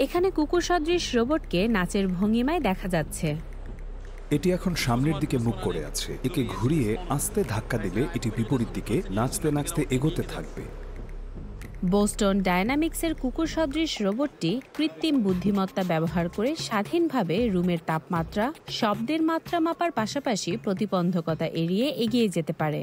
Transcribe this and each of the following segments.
এখানে কুকুর সদৃশ রোবটকে নাচের ভঙ্গিমায় দেখা যাচ্ছে। এটি এখন সামনের দিকে মুখ করে আছে। একে ঘুরিয়ে আস্তে ধাক্কা দিলে এটি বিপরীত দিকে নাচতে নাচতে এগোতে থাকবে। বোস্টন ডায়নামিক্সের কুকুর সদৃশ রোবটটি কৃত্রিম বুদ্ধিমত্তা ব্যবহার করে স্বাধীনভাবে রুমের তাপমাত্রা, শব্দের মাত্রা মাপার পাশাপাশি প্রতিবন্ধকতা এড়িয়ে এগিয়ে যেতে পারে।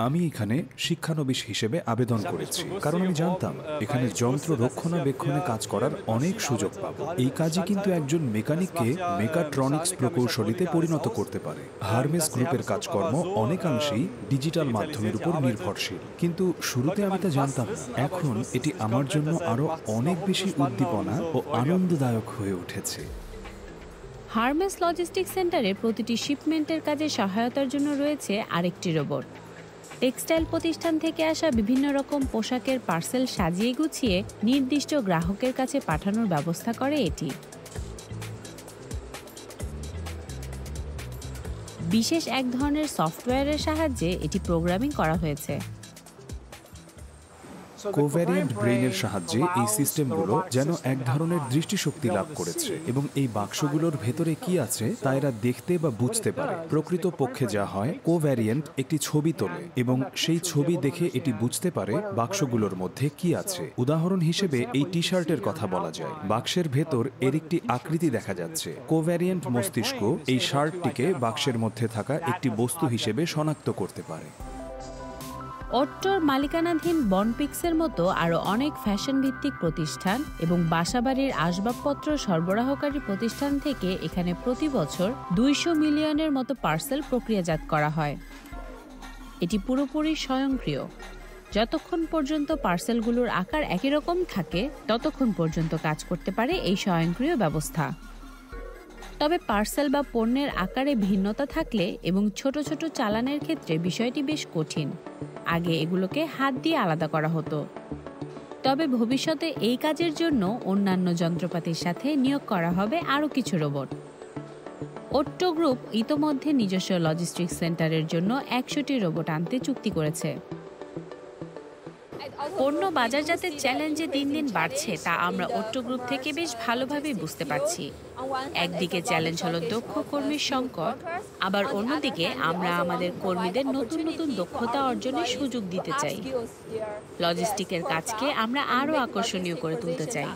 আমি এখানে শিক্ষানবিশ হিসেবে আবেদন করেছি, কারণ আমি জানতাম এখানে যন্ত্র রক্ষণাবেক্ষণে কাজ করার অনেক সুযোগ পাব। এই কাজই কিন্তু একজন মেকানিককে মেকাট্রনিক্স প্রকৌশলীতে পরিণত করতে পারে। হারমেস গ্রুপের কাজকর্ম অনেকাংশেই ডিজিটাল মাধ্যমের উপর নির্ভরশীল, কিন্তু শুরুতে আমি তা জানতাম না। এখন এটি আমার জন্য আরো অনেক বেশি উদ্দীপনা ও আনন্দদায়ক হয়ে উঠেছে। হারমেস লজিস্টিক সেন্টারে প্রতিটি শিপমেন্টের কাজে সহায়তার জন্য রয়েছে আরেকটি রোবট। টেক্সটাইল প্রতিষ্ঠান থেকে আসা বিভিন্ন রকম পোশাকের পার্সেল সাজিয়ে গুছিয়ে নির্দিষ্ট গ্রাহকের কাছে পাঠানোর ব্যবস্থা করে এটি। বিশেষ এক ধরনের সফটওয়্যারের সাহায্যে এটি প্রোগ্রামিং করা হয়েছে। কোভ্যারিয়েন্ট ব্রেইনের সাহায্যে এই সিস্টেমগুলো যেন এক ধরনের দৃষ্টিশক্তি লাভ করেছে এবং এই বাক্সগুলোর ভেতরে কি আছে তা এরা দেখতে বা বুঝতে পারে। প্রকৃত পক্ষে যা হয়, কোভ্যারিয়েন্ট একটি ছবি তোলে এবং সেই ছবি দেখে এটি বুঝতে পারে বাক্সগুলোর মধ্যে কি আছে। উদাহরণ হিসেবে এই টি শার্টের কথা বলা যায়। বাক্সের ভেতর এর একটি আকৃতি দেখা যাচ্ছে। কোভ্যারিয়েন্ট মস্তিষ্ক এই শার্টটিকে বাক্সের মধ্যে থাকা একটি বস্তু হিসেবে শনাক্ত করতে পারে। ওট্টোর মালিকানাধীন বনপিক্সের মতো আরও অনেক ফ্যাশন ভিত্তিক প্রতিষ্ঠান এবং বাসাবাড়ির আসবাবপত্র সরবরাহকারী প্রতিষ্ঠান থেকে এখানে প্রতি বছর 200 মিলিয়নের মতো পার্সেল প্রক্রিয়াজাত করা হয়। এটি পুরোপুরি স্বয়ংক্রিয়। যতক্ষণ পর্যন্ত পার্সেলগুলোর আকার একই রকম থাকে ততক্ষণ পর্যন্ত কাজ করতে পারে এই স্বয়ংক্রিয় ব্যবস্থা। তবে পার্সেল বা পণ্যের আকারে ভিন্নতা থাকলে এবং ছোট ছোট চালানের ক্ষেত্রে বিষয়টি বেশ কঠিন। আগে এগুলোকে হাত দিয়ে আলাদা করা হতো। তবে ভবিষ্যতে এই কাজের জন্য অন্যান্য যন্ত্রপাতির সাথে নিয়োগ করা হবে আরও কিছু রোবট। ওট্টো গ্রুপ ইতোমধ্যে নিজস্ব লজিস্টিক্স সেন্টারের জন্য 100টি রোবট আনতে চুক্তি করেছে। পণ্য বাজারজাতের চ্যালেঞ্জে দিন দিন বাড়ছে তা আমরা ওট্টো গ্রুপ থেকে বেশ ভালোভাবেই বুঝতে পারছি। একদিকে চ্যালেঞ্জ হলো দক্ষ কর্মীর সংকট, আবার অন্যদিকে আমরা আমাদের কর্মীদের নতুন নতুন দক্ষতা অর্জনের সুযোগ দিতে চাই। লজিস্টিকের কাজকে আমরা আরও আকর্ষণীয় করে তুলতে চাই।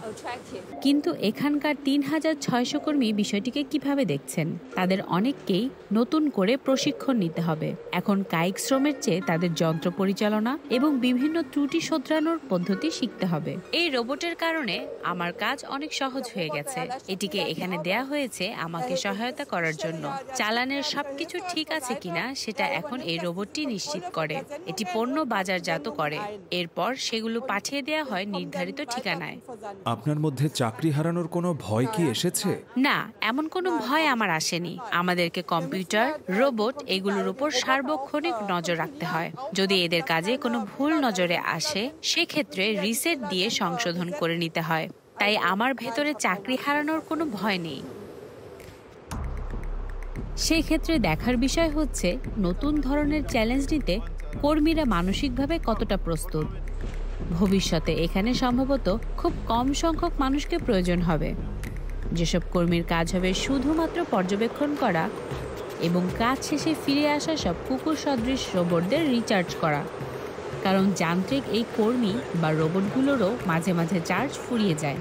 কিন্তু এখানকার 3600 কর্মী বিষয়টিকে কিভাবে দেখছেন? তাদের অনেককেই নতুন করে প্রশিক্ষণ নিতে হবে। এখন কায়িক শ্রমের চেয়ে তাদের যন্ত্র পরিচালনা এবং বিভিন্ন ত্রুটি শোধরানোর পদ্ধতি শিখতে হবে। এই রোবটের কারণে আমার কাজ অনেক সহজ হয়ে গেছে। এটিকে এখানে দেয়া হয়েছে আমাকে সহায়তা করার জন্য। চালানের সবকিছু ঠিক আছে কিনা সেটা এখন এই রোবটটি নিশ্চিত করে। এটি পণ্য বাজারজাত করে, এরপর সেগুলো পাঠিয়ে দেয়া হয় নির্ধারিত ঠিকানায়। আপনার মধ্যে চাকরি হারানোর কোনো ভয় কি এসেছে? না, এমন কোনো ভয় আমার আসেনি। আমাদেরকে কম্পিউটার, রোবট এগুলোর উপর সার্বক্ষণিক নজর রাখতে হয়। যদি এদের কাজে কোনো ভুল নজরে আসে সেক্ষেত্রে রিসেট দিয়ে সংশোধন করে নিতে হয়। তাই আমার ভেতরে চাকরি হারানোর কোনো ভয় নেই। সেই ক্ষেত্রে দেখার বিষয় হচ্ছে নতুন ধরনের চ্যালেঞ্জ নিতে কর্মীরা মানসিকভাবে কতটা প্রস্তুত। ভবিষ্যতে এখানে সম্ভবত খুব কম সংখ্যক মানুষকে প্রয়োজন হবে, যেসব কর্মীর কাজ হবে শুধুমাত্র পর্যবেক্ষণ করা এবং কাজ শেষে ফিরে আসা সব কুকুর সদৃশ রোবটদের রিচার্জ করা। কারণ যান্ত্রিক এই কর্মী বা রোবটগুলোরও মাঝে মাঝে চার্জ ফুরিয়ে যায়।